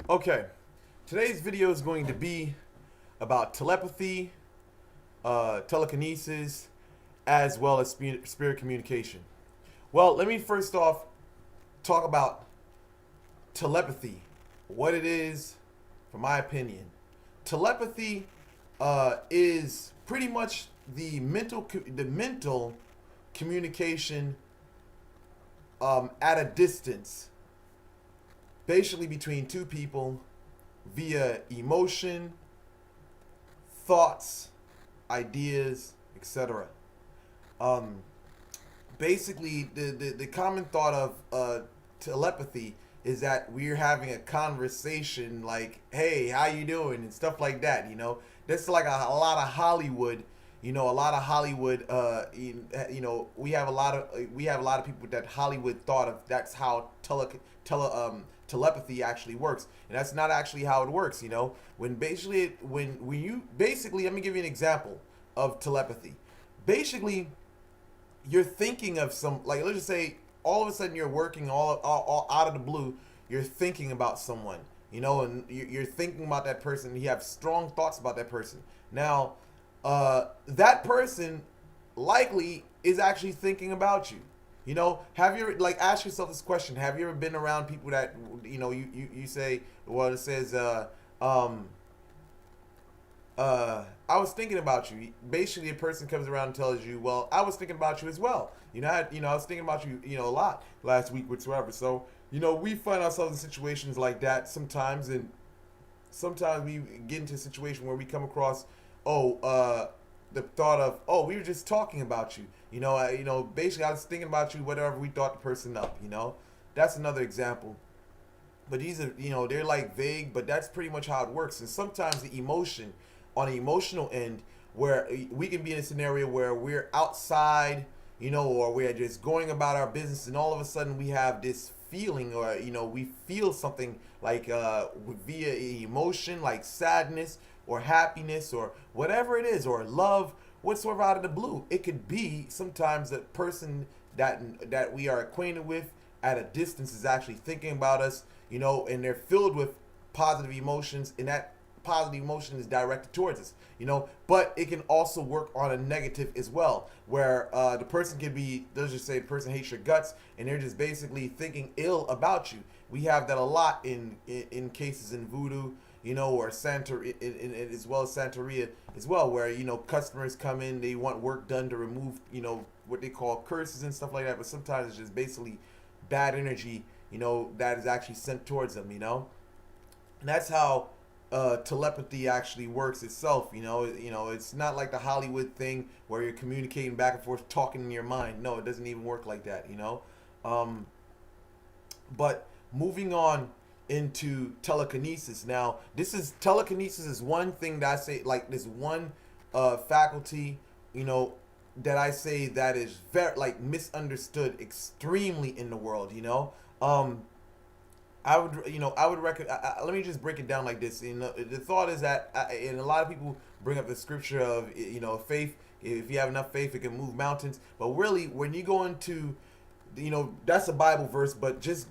Okay, today's video is going to be about telepathy, telekinesis, as well as spirit communication. Well, let me first off talk about telepathy, what it is, from my opinion. Telepathy is pretty much the mental communication at a distance, basically between two people via emotion, thoughts, ideas, etc. Um, Basically, the common thought of telepathy is that we're having a conversation like, "Hey, how you doing?" and stuff like that. That's like a lot of Hollywood. A lot of Hollywood. We have a lot of people that Hollywood thought of. That's how telepathy actually works, and that's not actually how it works. When you basically, let me give you an example of telepathy. Basically, you're thinking of like, let's just say all of a sudden you're working all out of the blue, you're thinking about someone, and you're thinking about that person, you have strong thoughts about that person. Now, that person likely is actually thinking about you. Have you like ask yourself this question: have you ever been around people that you say, well, it says um I was thinking about you. Basically, a person comes around and tells you, "Well, I was thinking about you as well." I was thinking about you, a lot last week, whatsoever. So, we find ourselves in situations like that sometimes, and sometimes we get into a situation where we come across, the thought of, "Oh, we were just talking about you." Basically, I was thinking about you, whatever we thought the person up. That's another example. But these are, they're like vague, but that's pretty much how it works. And sometimes the emotion, on the emotional end, where we can be in a scenario where we're outside, or we're just going about our business, and all of a sudden we have this feeling, or we feel something like via emotion, like sadness or happiness or whatever it is, or love, whatsoever, out of the blue. It could be sometimes a person that we are acquainted with at a distance is actually thinking about us, and they're filled with positive emotions, and that positive emotion is directed towards us, but it can also work on a negative as well, where the person could be, let's just say the person hates your guts, and they're just basically thinking ill about you. We have that a lot in cases in voodoo, or Santa, as well as Santeria as well, where customers come in, they want work done to remove what they call curses and stuff like that, but sometimes it's just basically bad energy, that is actually sent towards them, and that's how telepathy actually works itself. It's not like the Hollywood thing where you're communicating back and forth, talking in your mind. No, it doesn't even work like that. Um, but moving on into telekinesis. Now, telekinesis is one thing that I say, like, this one faculty, that I say that is very, like, misunderstood extremely in the world. Um, I would recommend. Let me just break it down like this. The thought is that, and a lot of people bring up the scripture of, faith. If you have enough faith, it can move mountains. But really, when you go into, that's a Bible verse. But just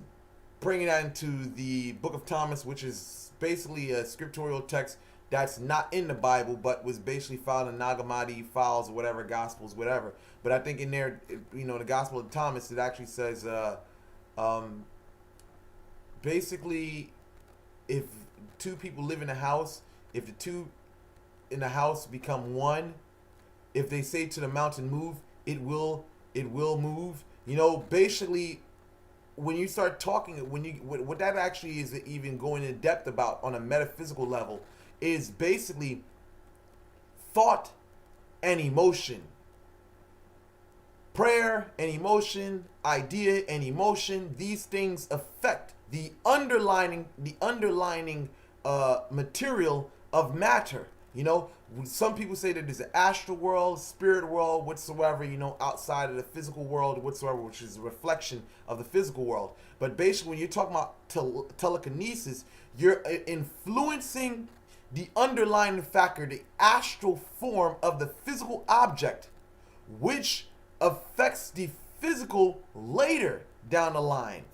bringing that into the Book of Thomas, which is basically a scriptural text that's not in the Bible, but was basically found in Nag Hammadi files or whatever, Gospels, whatever. But I think in there, the Gospel of Thomas, it actually says. Um, Basically, if two people live in a house, if the two in the house become one, if they say to the mountain move, it will move. Basically, when you start talking, what that actually is even going in depth about on a metaphysical level is basically thought and emotion. Prayer and emotion, idea and emotion, these things affect the underlining material of matter. Some people say that there's an astral world, spirit world, whatsoever, outside of the physical world, whatsoever, which is a reflection of the physical world. But basically, when you're talking about telekinesis, you're influencing the underlying factor, the astral form of the physical object, which affects the physical later down the line.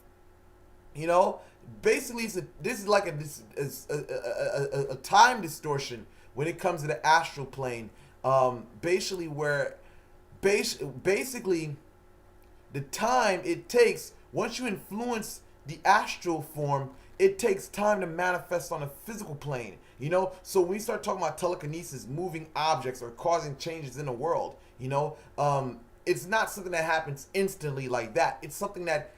You know, basically this is like a time distortion when it comes to the astral plane. Basically where basically the time it takes once you influence the astral form, it takes time to manifest on a physical plane. So when we start talking about telekinesis, moving objects or causing changes in the world, it's not something that happens instantly like that. It's something that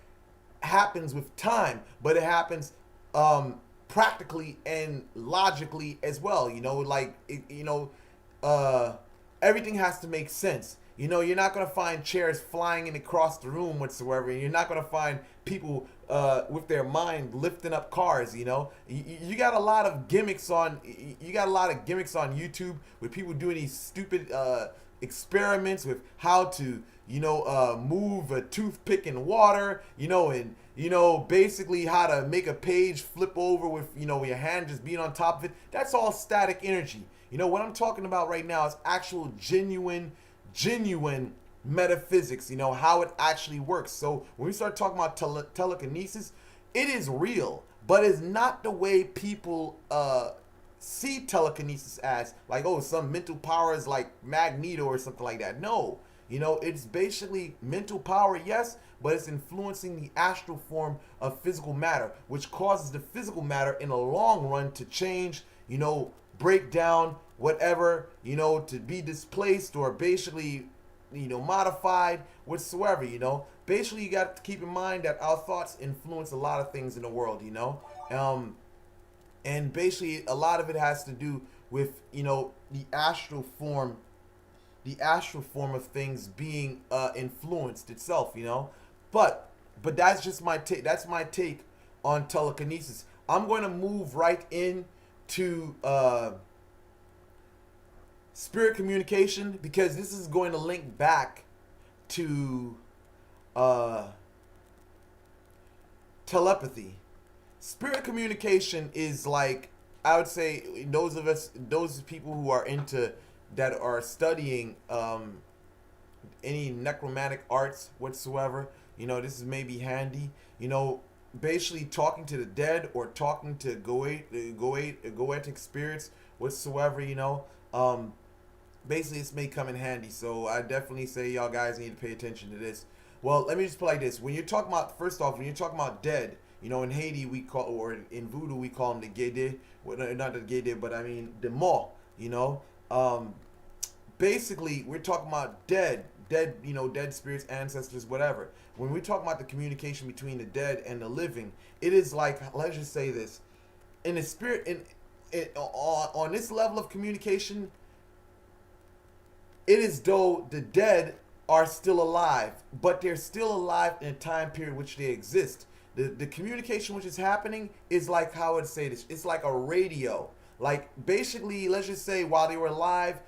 happens with time, but it happens practically and logically as well. Everything has to make sense. You're not gonna find chairs flying in across the room whatsoever. You're not gonna find people with their mind lifting up cars. You got a lot of gimmicks on. You got a lot of gimmicks on YouTube with people doing these stupid experiments with how to move a toothpick in water. And basically how to make a page flip over with your hand just being on top of it. That's all static energy. What I'm talking about right now is actual genuine metaphysics, how it actually works. So when we start talking about telekinesis, it is real, but it's not the way people see telekinesis as, like, oh, some mental power is like Magneto or something like that. No, it's basically mental power, yes, but it's influencing the astral form of physical matter, which causes the physical matter in the long run to change, break down, whatever, to be displaced or basically, modified whatsoever. Basically, you got to keep in mind that our thoughts influence a lot of things in the world. And basically a lot of it has to do with the astral form of things being influenced itself. But that's just my take. That's my take on telekinesis. I'm going to move right into spirit communication, because this is going to link back to telepathy. Spirit communication is like, I would say, those people who are that are studying any necromantic arts whatsoever, this is maybe handy. Basically talking to the dead or talking to goetic spirits whatsoever. Basically this may come in handy. So I definitely say y'all guys need to pay attention to this. Well, let me just put it like this. When you're talking about, first off, when you're talking about dead, in Haiti we call, or in Voodoo we call them the Gede. Well, not the Gede, but I mean the Mo. Basically we're talking about dead, dead spirits, ancestors, whatever. When we talk about the communication between the dead and the living, it is like, let's just say this, in the spirit, on this level of communication, it is though the dead are still alive, but they're still alive in a time period which they exist. The communication which is happening is like, how I would say this, it's like a radio. Like basically, let's just say while they were alive.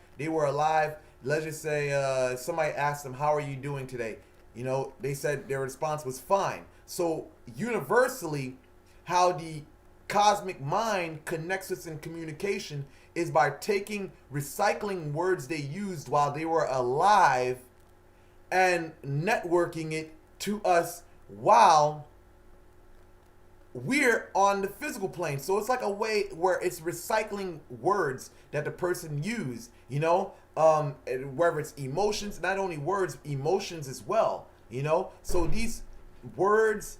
Let's just say somebody asked them, how are you doing today? They said their response was fine. So universally, how the cosmic mind connects us in communication is by recycling words they used while they were alive and networking it to us while we're on the physical plane. So it's like a way where it's recycling words that the person used, whether it's emotions, not only words, emotions as well, So these words,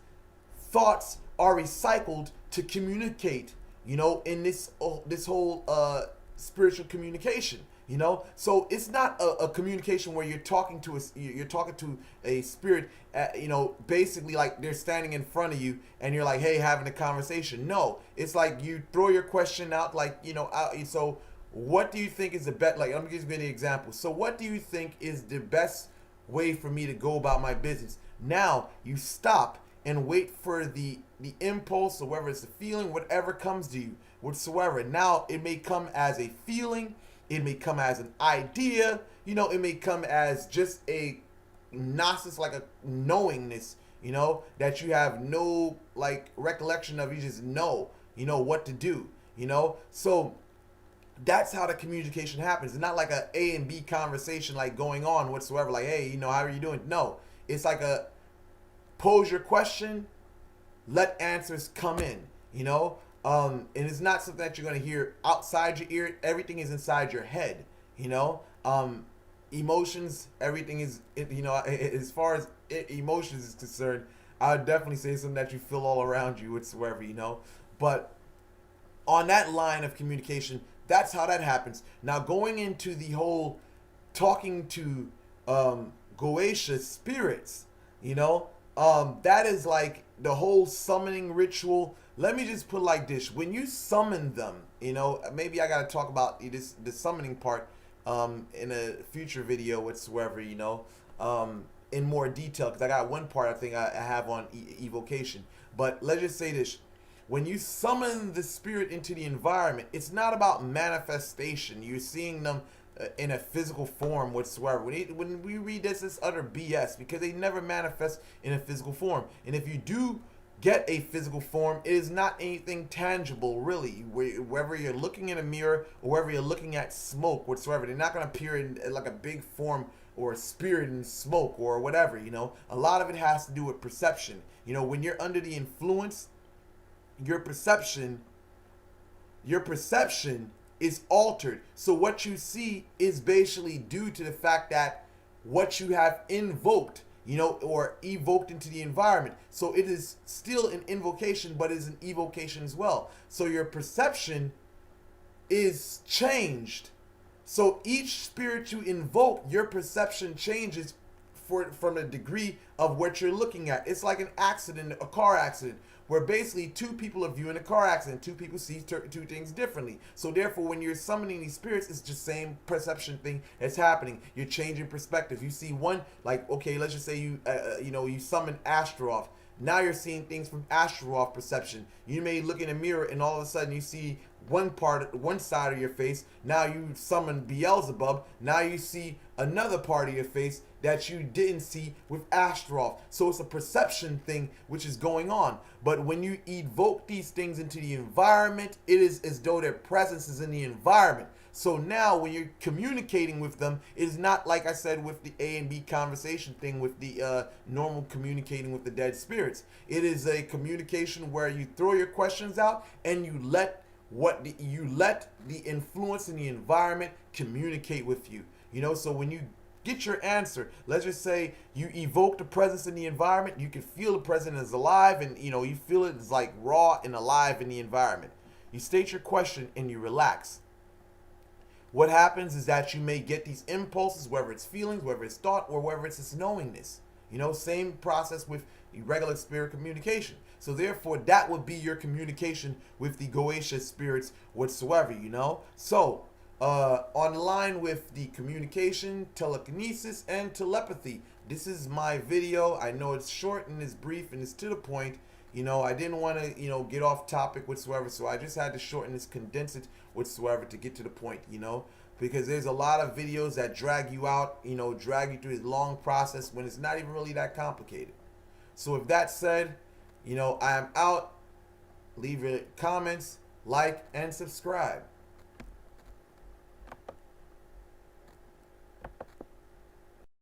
thoughts are recycled to communicate, in this whole spiritual communication. So it's not a communication where you're talking to a spirit, basically like they're standing in front of you and you're like, hey, having a conversation. No, it's like you throw your question out, like, out. So what do you think is the best, like, I'm just giving you an example. So what do you think is the best way for me to go about my business? Now you stop and wait for the impulse, or whether it's a feeling, whatever comes to you whatsoever. Now it may come as a feeling, it may come as an idea, it may come as just a gnosis, like a knowingness, that you have no like recollection of. You just know what to do, So that's how the communication happens. It's not like A and B conversation like going on whatsoever, like, hey, how are you doing? No, it's like a pose your question, let answers come in, you know. And it's not something that you're going to hear outside your ear. Everything is inside your head, you know. Emotions, everything is, you know, as far as emotions is concerned, I would definitely say something that you feel all around you whatsoever, you know. But on that line of communication, that's how that happens. Now, going into the whole talking to Goetia spirits, you know, that is like the whole summoning ritual. Let me just put it like this: when you summon them, you know, maybe I gotta talk about this the summoning part in a future video whatsoever, you know, in more detail, because I got one part I think I have on evocation. But let's just say this: when you summon the spirit into the environment, it's not about manifestation. You're seeing them in a physical form whatsoever. When we read this, it's utter BS, because they never manifest in a physical form. And if you do get a physical form, it is not anything tangible, really. Whether you're looking in a mirror or whether you're looking at smoke whatsoever, they're not going to appear in like a big form or a spirit in smoke or whatever, you know. A lot of it has to do with perception. You know, when you're under the influence, your perception is altered. So what you see is basically due to the fact that what you have invoked, you know, or evoked into the environment. So it is still an invocation, but it is an evocation as well. So your perception is changed. So each spirit you invoke, your perception changes from the degree of what you're looking at. It's like an accident, a car accident, where basically two people are viewing a car accident. Two people see two things differently. So therefore, when you're summoning these spirits, it's just same perception thing that's happening. You're changing perspective. You see one, like, okay, let's just say you you summon Astaroth. Now you're seeing things from Astaroth perception. You may look in a mirror and all of a sudden you see one side of your face. Now you summon Beelzebub. Now you see another part of your face that you didn't see with Astaroth. So it's a perception thing which is going on. But when you evoke these things into the environment, it is as though their presence is in the environment. So now when you're communicating with them, it is not like I said with the A and B conversation thing with the normal communicating with the dead spirits. It is a communication where you throw your questions out and you let the influence in the environment communicate with you. You know, so when you get your answer, let's just say you evoke the presence in the environment, you can feel the presence is alive, and you know, you feel it is like raw and alive in the environment. You state your question and you relax. What happens is that you may get these impulses, whether it's feelings, whether it's thought, or whether it's this knowingness. You know, same process with regular spirit communication. So therefore, that would be your communication with the Goetia spirits whatsoever, you know. So, on line with the communication, telekinesis, and telepathy. This is my video. I know it's short and it's brief and it's to the point. You know, I didn't want to, you know, get off topic whatsoever, so I just had to shorten this, condense it whatsoever to get to the point, you know, because there's a lot of videos that drag you out, you know, drag you through this long process when it's not even really that complicated. So with that said, you know, I am out. Leave your comments, like, and subscribe.